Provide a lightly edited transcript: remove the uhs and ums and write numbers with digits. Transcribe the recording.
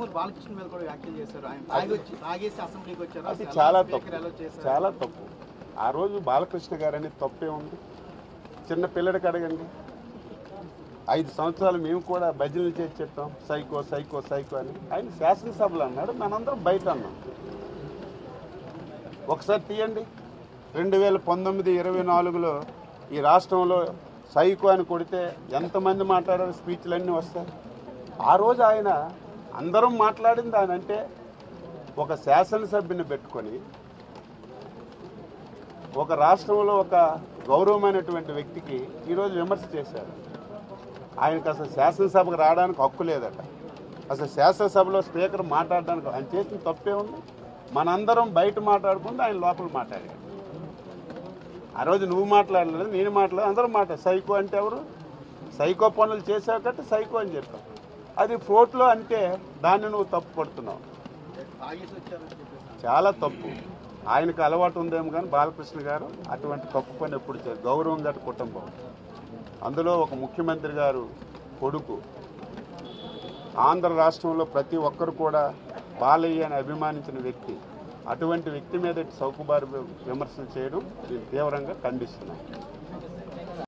నందమూరి బాలకృష్ణ మీద కూడా వ్యాఖ్యలు చేశారు. ఆయన తాగేసి అసెంబ్లీకి వచ్చారు. అది చాలా తప్పు, చాలా తప్పు. ఆ రోజు బాలకృష్ణ గారని తప్పే ఉంది. చిన్న పిల్లడికి అడగండి. 5 సంవత్సరాలు మేము కూడా భజనలు చేసి చెప్పాం, సైకో సైకో సైకో అని. ఆయన శాసనసభలో అన్నాడు, మనందరం బయట అన్నాం. ఒకసారి తీయండి, 2019-24లో ఈ రాష్ట్రంలో సైకో అని కొడితే ఎంతమంది మాట్లాడారు, స్పీచ్లన్నీ వస్తాయి. ఆ రోజు ఆయన అందరం మాట్లాడింది ఆయన అంటే ఒక శాసనసభ్యుని పెట్టుకొని ఒక రాష్ట్రంలో ఒక గౌరవమైనటువంటి వ్యక్తికి ఈరోజు విమర్శ చేశారు. ఆయనకు అసలు శాసనసభకు రావడానికి హక్కు లేదట. అసలు శాసనసభలో స్పీకర్ మాట్లాడడానికి ఆయన చేసిన తప్పే ఉంది. మనందరం బయట మాట్లాడుకుంటే ఆయన లోపల మాట్లాడాడు. ఆ రోజు నువ్వు మాట్లాడలేదు, నేను మాట్లాడలేదు, అందరం మాట్లాడు. సైకో అంటే ఎవరు? సైకో పనులు చేసావు కాబట్టి సైకో అని చెప్పావు. అది ఫ్లోట్లో అంటే దాన్ని నువ్వు తప్పు పడుతున్నావు. చాలా తప్పు. ఆయనకు అలవాటు ఉందేమో కానీ బాలకృష్ణ గారు అటువంటి తప్పు పని ఎప్పుడు చేయరు. గౌరవం గట్ట కుటుంబం, అందులో ఒక ముఖ్యమంత్రి గారు కొడుకు. ఆంధ్ర రాష్ట్రంలో ప్రతి ఒక్కరు కూడా బాలయ్య అని అభిమానించిన వ్యక్తి. అటువంటి వ్యక్తి మీద చౌకబారు విమర్శలు చేయడం నేను తీవ్రంగా ఖండిస్తున్నాను.